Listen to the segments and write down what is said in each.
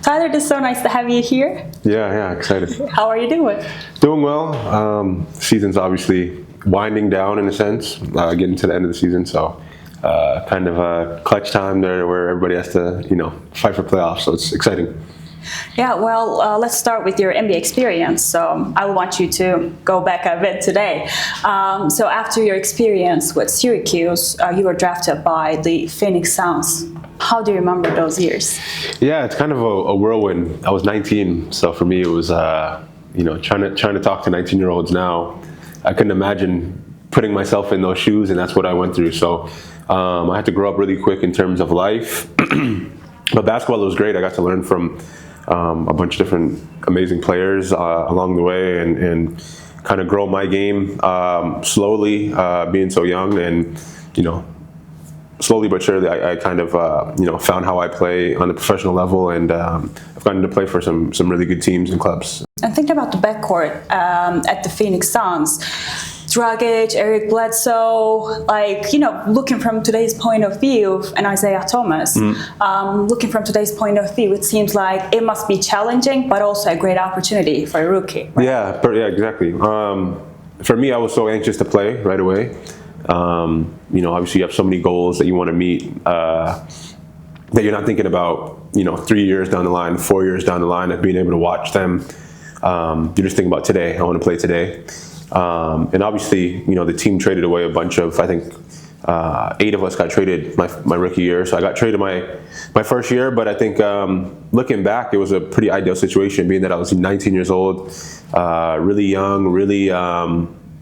Tyler, it's so nice to have you here. Yeah, excited. How are you doing? Doing well. Season's obviously winding down in a sense, getting to the end of the season, so kind of a clutch time there where everybody has to, fight for playoffs, so it's exciting. Yeah, well, let's start with your NBA experience. So I want you to go back a bit today. So after your experience with Syracuse, you were drafted by the Phoenix Suns. How do you remember those years? Yeah, it's kind of a whirlwind. I was 19, so for me it was, trying to talk to 19-year-olds now. I couldn't imagine putting myself in those shoes, and that's what I went through. So I had to grow up really quick in terms of life. But basketball was great. I got to learn from a bunch of different amazing players along the way, and kind of grow my game slowly, being so young, and slowly but surely I kind of found how I play on a professional level, and I've gotten to play for some really good teams and clubs. And thinking about the backcourt at the Phoenix Suns, Dragic, Eric Bledsoe, looking from today's point of view, and Isaiah Thomas, looking from today's point of view, it seems like it must be challenging, but also a great opportunity for a rookie. Right? Yeah, exactly. For me, I was so anxious to play right away. Obviously you have so many goals that you want to meet that you're not thinking about, 3 years down the line, 4 years down the line of being able to watch them. You're just thinking about today. I want to play today. And obviously, the team traded away a bunch of, I think, 8 of us got traded my rookie year. So I got traded my first year, but I think looking back, it was a pretty ideal situation, being that I was 19 years old, really young, really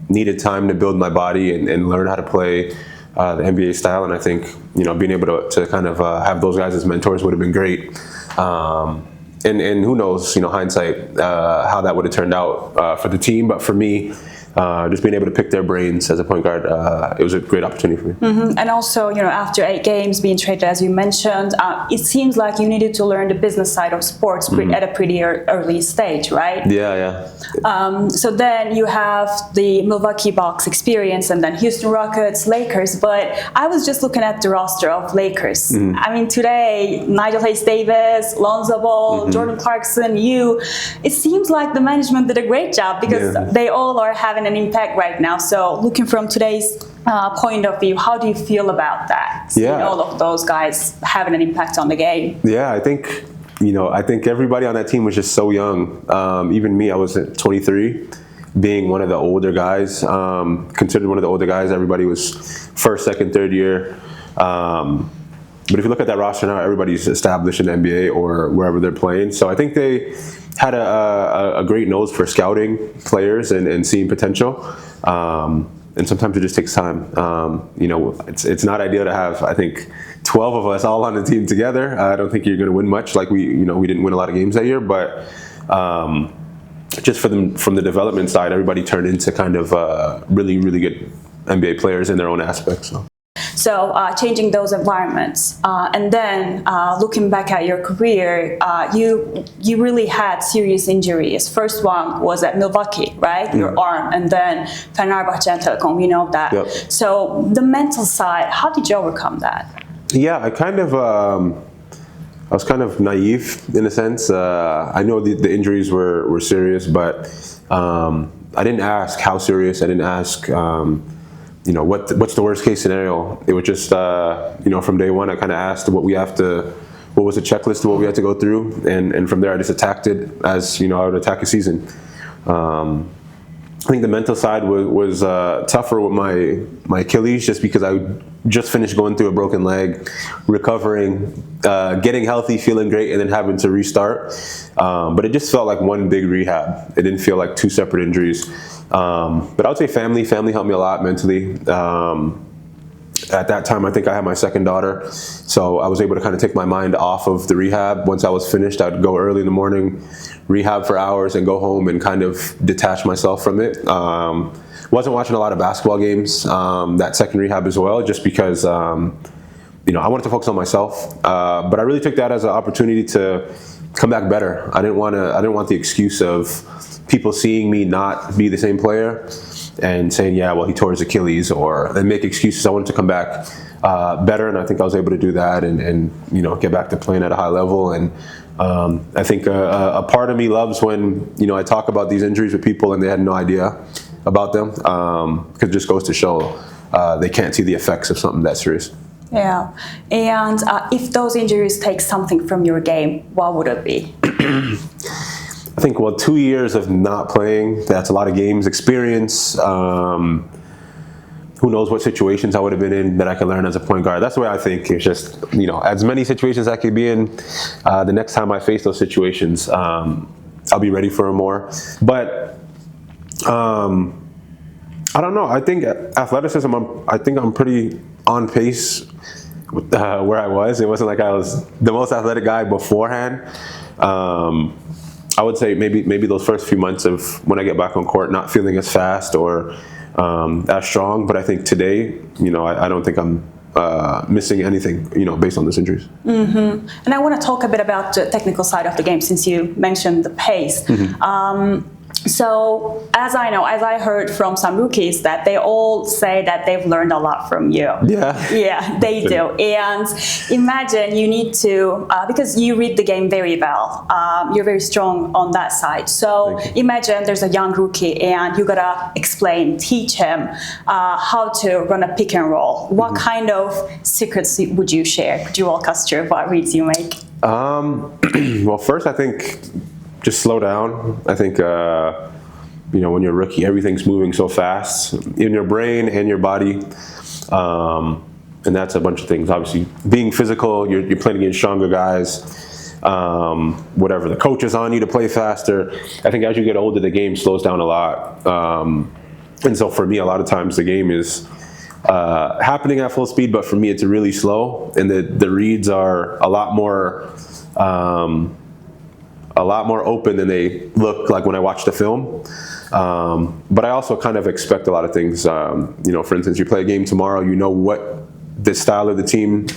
needed time to build my body and learn how to play the NBA style. And I think, being able to kind of have those guys as mentors would have been great. And who knows, hindsight, how that would have turned out for the team. But for me, just being able to pick their brains as a point guard, it was a great opportunity for me. Mm-hmm. And also, after 8 games being traded, as you mentioned, it seems like you needed to learn the business side of sports at a pretty early stage, right? Yeah. So then you have the Milwaukee Bucks experience, and then Houston Rockets, Lakers. But I was just looking at the roster of Lakers. I mean, today, Nigel Hayes-Davis, Lonzo Ball, Jordan Clarkson, it seems like the management did a great job, because they all are having an impact right now. So looking from today's point of view, how do you feel about that? Yeah. All of those guys having an impact on the game. Yeah, I think everybody on that team was just so young. Even me, I was at 23, being one of the older guys, considered one of the older guys. Everybody was first, second, third year. But if you look at that roster now, everybody's established in the NBA or wherever they're playing. So I think they had a great nose for scouting players and seeing potential. And sometimes it just takes time. It's not ideal to have, I think, 12 of us all on the team together. I don't think you're going to win much. Like we didn't win a lot of games that year, but just from the development side, everybody turned into kind of really, really good NBA players in their own aspects. So changing those environments, and then looking back at your career, you really had serious injuries. First one was at Milwaukee, right? Your arm, and then Fenerbahce and Telekom. We know that. Yep. So the mental side, how did you overcome that? Yeah, I was kind of naive in a sense. I know the injuries were serious, but I didn't ask how serious. I didn't ask. What's the worst case scenario? It was just, from day one, I kind of asked what was the checklist of what we had to go through, and from there I just attacked it as, I would attack a season. I think the mental side was tougher with my Achilles, just because I just finished going through a broken leg, recovering, getting healthy, feeling great, and then having to restart. But it just felt like one big rehab. It didn't feel like 2 separate injuries. But I would say family helped me a lot mentally. At that time, I think I had my second daughter, so I was able to kind of take my mind off of the rehab. Once I was finished, I'd go early in the morning, rehab for hours, and go home and kind of detach myself from it. Wasn't watching a lot of basketball games that second rehab as well, just because I wanted to focus on myself. But I really took that as an opportunity to come back better. I didn't want the excuse of people seeing me not be the same player and saying, yeah, well, he tore his Achilles, and make excuses. I wanted to come back better, and I think I was able to do that and get back to playing at a high level. And I think a part of me loves when, I talk about these injuries with people and they had no idea about them, because it just goes to show they can't see the effects of something that serious. Yeah, and if those injuries take something from your game, what would it be? I think, 2 years of not playing, that's a lot of games experience. Who knows what situations I would have been in that I could learn as a point guard. That's the way I think. It's just, as many situations I could be in, the next time I face those situations, I'll be ready for them more. But I don't know. I think athleticism, I think I'm pretty on pace with where I was. It wasn't like I was the most athletic guy beforehand. I would say maybe those first few months of when I get back on court, not feeling as fast or as strong. But I think today, I don't think I'm missing anything, based on those injuries. Mm-hmm. And I want to talk a bit about the technical side of the game, since you mentioned the pace. Mm-hmm. So as I heard from some rookies, that they all say that they've learned a lot from you. Yeah, they do. And imagine you need to, because you read the game very well, you're very strong on that side. So imagine there's a young rookie and you gotta teach him how to run a pick and roll. What kind of secrets would you share? Could you walk us through what reads you make? Well, first I think, just slow down. I think, when you're a rookie, everything's moving so fast in your brain and your body. And that's a bunch of things. Obviously, being physical, you're playing against stronger guys. Whatever, the coach is on you to play faster. I think as you get older, the game slows down a lot. And so for me, a lot of times the game is happening at full speed, but for me, it's really slow. And the reads are a lot more open than they look like when I watch the film. But I also kind of expect a lot of things. For instance, you play a game tomorrow, what the style of the team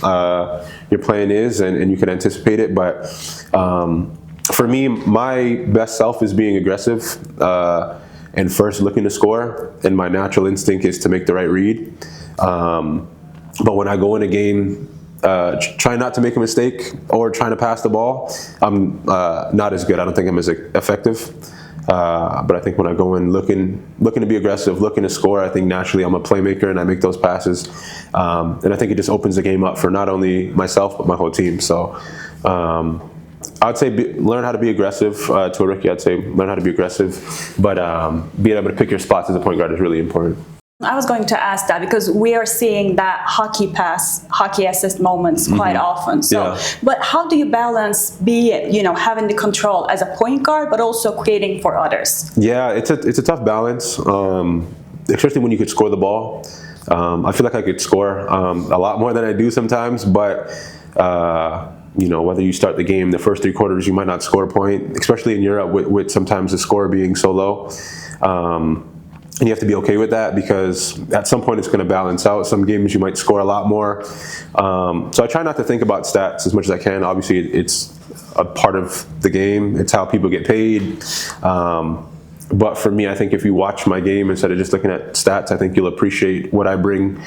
you're playing is, and you can anticipate it. But for me, my best self is being aggressive and first looking to score, and my natural instinct is to make the right read. But when I go in a game, trying not to make a mistake or trying to pass the ball, I'm not as good. I don't think I'm as effective. But I think when I go in looking to be aggressive, looking to score, I think naturally I'm a playmaker and I make those passes. And I think it just opens the game up for not only myself, but my whole team. So I'd say learn how to be aggressive. To a rookie, I'd say learn how to be aggressive. But being able to pick your spots as a point guard is really important. I was going to ask that because we are seeing that hockey pass, hockey assist moments quite often. So, but how do you balance having the control as a point guard, but also creating for others? Yeah, it's a tough balance, especially when you could score the ball. I feel like I could score a lot more than I do sometimes, but whether you start the game, the first 3 quarters, you might not score a point, especially in Europe with sometimes the score being so low. And you have to be okay with that, because at some point it's going to balance out. Some games you might score a lot more. So I try not to think about stats as much as I can. Obviously, it's a part of the game. It's how people get paid. But for me, I think if you watch my game instead of just looking at stats, I think you'll appreciate what I bring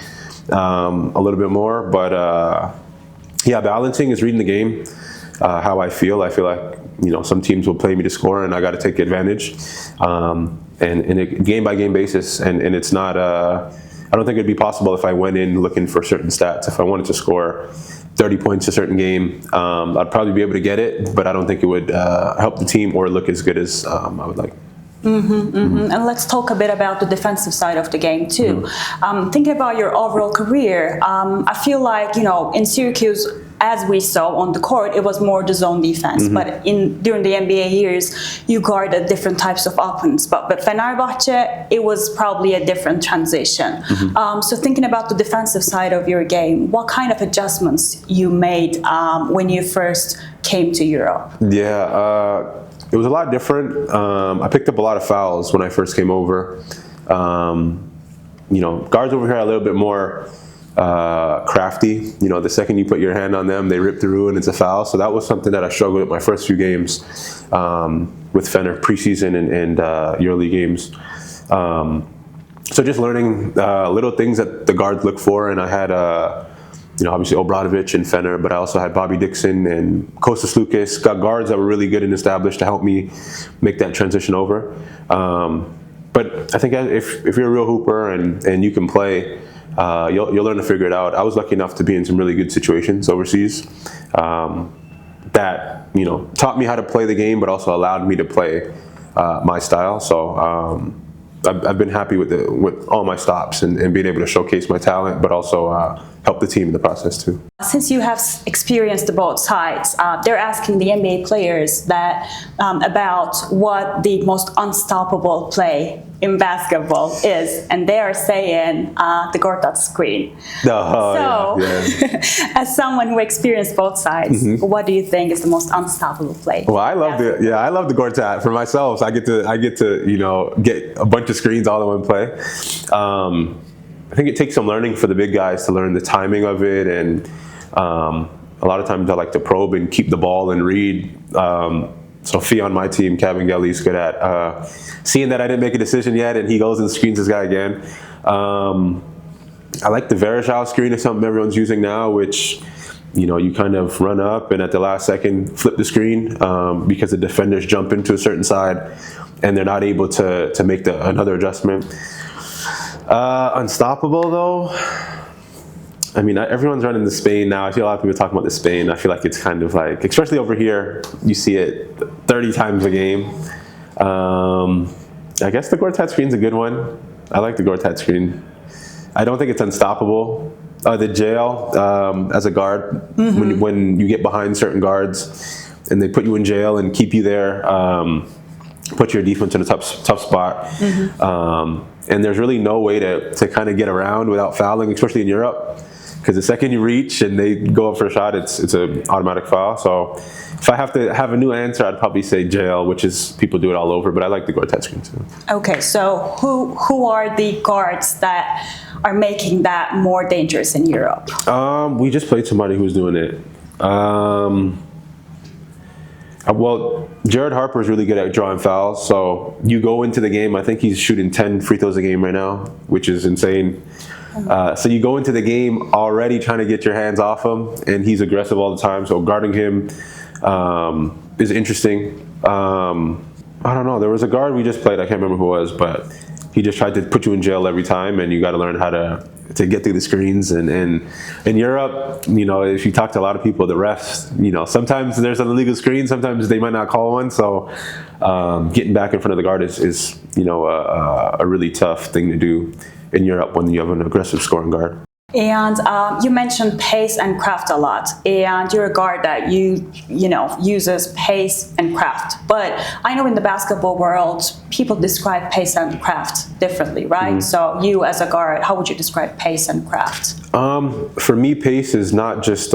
a little bit more. But balancing is reading the game, how I feel. I feel like, some teams will play me to score and I got to take advantage. And in a game-by-game basis, and it's not, I don't think it'd be possible if I went in looking for certain stats. If I wanted to score 30 points a certain game, I'd probably be able to get it, but I don't think it would help the team or look as good as I would like. And let's talk a bit about the defensive side of the game too. Thinking about your overall career, I feel like, in Syracuse, as we saw on the court, it was more the zone defense. But during the NBA years, you guarded different types of opponents. But Fenerbahce, it was probably a different transition. So thinking about the defensive side of your game, what kind of adjustments you made when you first came to Europe? It was a lot different. I picked up a lot of fouls when I first came over. Guards over here are a little bit more crafty. The second you put your hand on them, they rip through and it's a foul. So that was something that I struggled with my first few games with Fener preseason and EuroLeague games. So just learning little things that the guards look for, and I had obviously Obradovic and Fenner, but I also had Bobby Dixon and Kostas Lukas, got guards that were really good and established to help me make that transition over. But I think if you're a real hooper and you can play, you'll learn to figure it out. I was lucky enough to be in some really good situations overseas that taught me how to play the game, but also allowed me to play my style. So I've been happy with all my stops and being able to showcase my talent, but also help the team in the process too. Since you have experienced both sides, they're asking the NBA players that about what the most unstoppable play in basketball is, and they are saying the guard touch screen. Oh, so, yeah. as someone who experienced both sides, what do you think is the most unstoppable play? Well, I love the guard tat for myself. So I get to get a bunch of screens all in one play. I think it takes some learning for the big guys to learn the timing of it, and a lot of times I like to probe and keep the ball and read. So Fee on my team, Kevin Gelly's good at seeing that I didn't make a decision yet, and he goes and screens this guy again. I like the Verejao screen is something everyone's using now, which you kind of run up and at the last second flip the screen because the defenders jump into a certain side and they're not able to make another adjustment. Unstoppable though, I mean, everyone's running the Spain now. I see a lot of people talking about the Spain. I feel like it's kind of like, especially over here, you see it 30 times a game. I guess the guard tat screen's a good one. I like the guard tat screen. I don't think it's unstoppable. The jail as a guard, when you get behind certain guards and they put you in jail and keep you there, put your defense in a tough spot. And there's really no way to kind of get around without fouling, especially in Europe. Because the second you reach and they go up for a shot, it's an automatic foul. So if I have to have a new answer, I'd probably say jail, which is people do it all over, but I like the guard tat screen too. Okay, so who are the guards that are making that more dangerous in Europe? We just played somebody who's doing it. Well, Jared Harper is really good at drawing fouls. So you go into the game, I think he's shooting 10 free throws a game right now, which is insane. So you go into the game already trying to get your hands off him, and he's aggressive all the time. So guarding him is interesting. I don't know. There was a guard we just played. I can't remember who it was, but he just tried to put you in jail every time, and you got to learn how to get through the screens. And in Europe, if you talk to a lot of people, the refs, sometimes there's an illegal screen, sometimes they might not call one. So getting back in front of the guard is a really tough thing to do in Europe when you have an aggressive scoring guard. And you mentioned pace and craft a lot, and you're a guard that uses pace and craft. But I know in the basketball world, people describe pace and craft differently, right? So you as a guard, how would you describe pace and craft? For me, pace is not just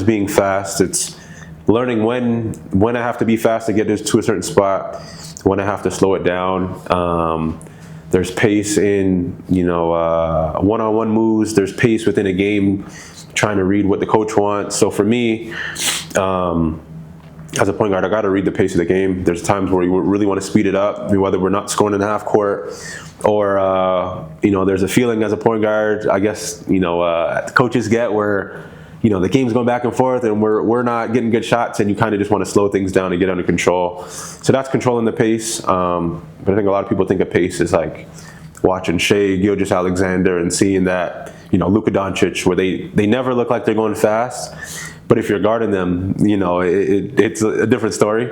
being fast. It's learning when I have to be fast to get to a certain spot, when I have to slow it down. There's pace in, one-on-one moves. There's pace within a game, trying to read what the coach wants. So for me, as a point guard, I got to read the pace of the game. There's times where you really want to speed it up, whether we're not scoring in the half court, or there's a feeling as a point guard, I guess, coaches get where the game's going back and forth and we're not getting good shots, and you kind of just want to slow things down and get under control. So that's controlling the pace. But I think a lot of people think of pace as like watching Shea Gilgeous-Alexander and seeing that, Luka Doncic, where they never look like they're going fast. But if you're guarding them, it's a different story.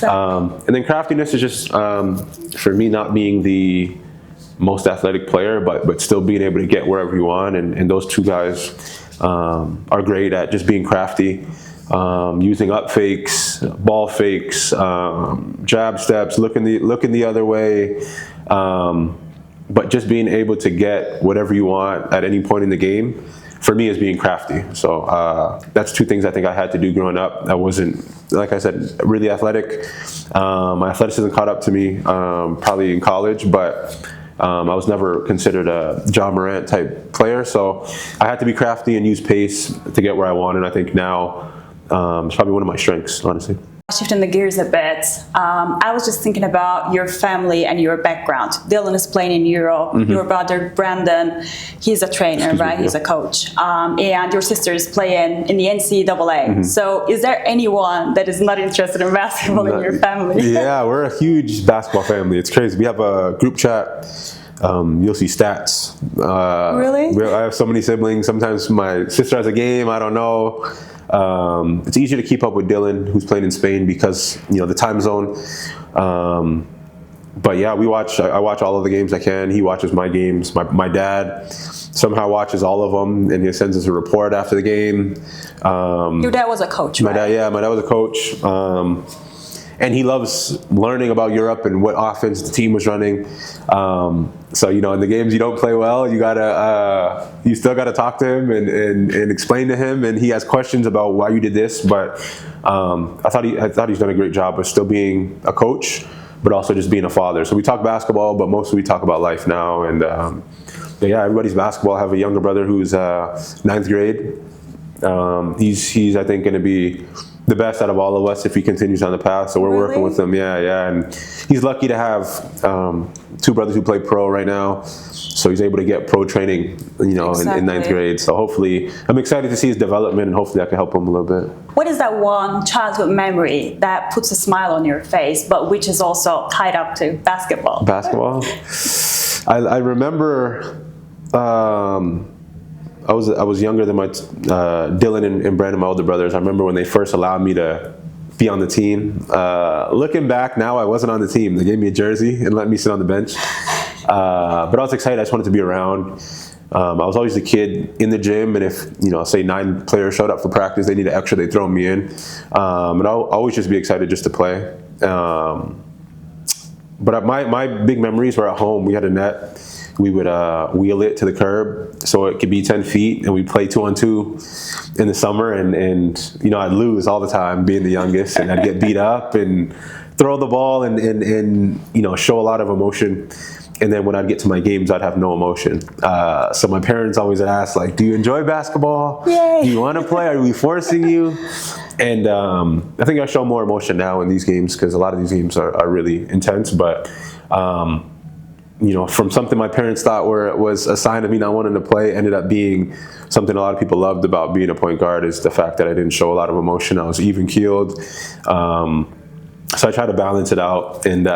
And then craftiness is just, for me, not being the most athletic player, but still being able to get wherever you want. And those two guys are great at just being crafty, using up fakes, ball fakes, jab steps, looking the other way, but just being able to get whatever you want at any point in the game, for me, is being crafty. So that's two things I think I had to do growing up. I wasn't, like I said, really athletic. My athleticism caught up to me probably in college, but I was never considered a John Morant type player, so I had to be crafty and use pace to get where I wanted. I think now it's probably one of my strengths, honestly. Shifting the gears a bit, I was just thinking about your family and your background. Dylan is playing in Euro. Your brother Brandon, he's a trainer, right? He's a coach. And your sister is playing in the NCAA. So is there anyone that is not interested in basketball in your family? Yeah, we're a huge basketball family. It's crazy. We have a group chat. You'll see stats. Really? I have so many siblings. Sometimes my sister has a game. I don't know. It's easier to keep up with Dylan, who's playing in Spain, because the time zone. But yeah, I watch all of the games I can. He watches my games. My dad somehow watches all of them, and he sends us a report after the game. Your dad was a coach, right? My dad was a coach. And he loves learning about Europe and what offense the team was running. So in the games you don't play well, you still gotta talk to him and explain to him. And he has questions about why you did this. But I thought he's done a great job of still being a coach, but also just being a father. So we talk basketball, but mostly we talk about life now. And yeah, everybody's basketball. I have a younger brother who's 9th grade. He's I think going to be the best out of all of us if he continues on the path. So we're working with him. Yeah. And he's lucky to have 2 brothers who play pro right now. So he's able to get pro training, in 9th grade. So hopefully, I'm excited to see his development, and hopefully I can help him a little bit. What is that one childhood memory that puts a smile on your face, but which is also tied up to basketball? Basketball? I remember I was younger than my Dylan and Brandon, my older brothers. I remember when they first allowed me to be on the team. Looking back now, I wasn't on the team. They gave me a jersey and let me sit on the bench. But I was excited. I just wanted to be around. I was always the kid in the gym, and if say 9 players showed up for practice, they needed extra, they'd throw me in. And I'll always just be excited just to play. But my big memories were at home. We had a net. We would wheel it to the curb so it could be 10 feet, and we'd play 2-on-2 in the summer. And I'd lose all the time, being the youngest, and I'd get beat up and throw the ball and show a lot of emotion. And then when I'd get to my games, I'd have no emotion. So my parents always would ask, do you enjoy basketball? Yay. Do you want to play? Are we forcing you? And I think I show more emotion now in these games, because a lot of these games are really intense. But from something my parents thought was a sign of me not wanting to play, ended up being something a lot of people loved about being a point guard, is the fact that I didn't show a lot of emotion. I was even-keeled. So I try to balance it out and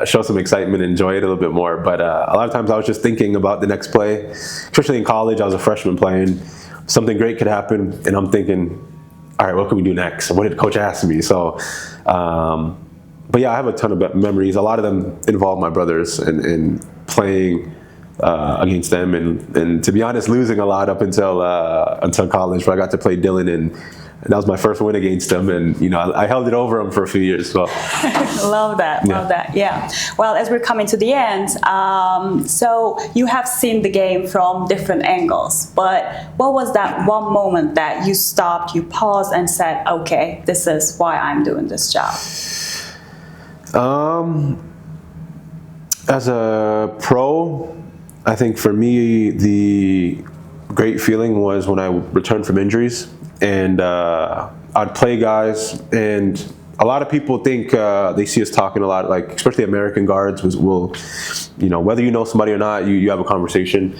show some excitement and enjoy it a little bit more. But a lot of times I was just thinking about the next play. Especially in college, I was a freshman playing. Something great could happen, and I'm thinking, all right, what can we do next? What did coach ask me? So, but yeah, I have a ton of memories. A lot of them involve my brothers and playing against them, and to be honest, losing a lot up until college, where I got to play Dylan, and that was my first win against him, and I held it over him for a few years. So. Love that. Yeah. Well, as we're coming to the end, so you have seen the game from different angles, but what was that one moment that you stopped, you paused, and said, "Okay, this is why I'm doing this job"? As a pro, I think for me the great feeling was when I returned from injuries, and I'd play guys, and a lot of people think they see us talking a lot, especially American guards will whether you know somebody or not, you have a conversation.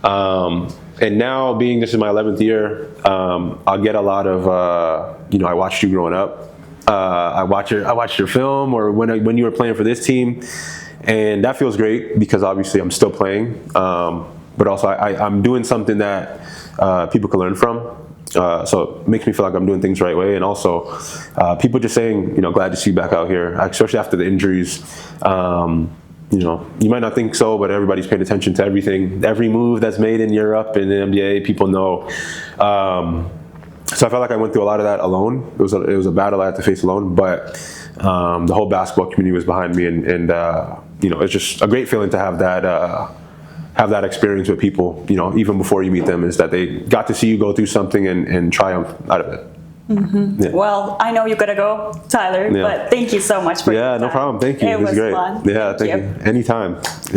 And now, being this is my 11th year, I'll get a lot of I watched you growing up. I watched your film, or when you were playing for this team, and that feels great, because obviously I'm still playing, but also I'm doing something that people can learn from. So it makes me feel like I'm doing things the right way, and also people just saying, glad to see you back out here, especially after the injuries. You might not think so, but everybody's paying attention to everything, every move that's made in Europe and the NBA. People know. So I felt like I went through a lot of that alone. It was a battle I had to face alone, but the whole basketball community was behind me, and it's just a great feeling to have that experience with people, even before you meet them, is that they got to see you go through something and triumph out of it. Mm-hmm. Yeah. Well, I know you gotta go, Tyler, but thank you so much for your time. No problem. Thank you. It was great. fun. Yeah, thank you. Anytime.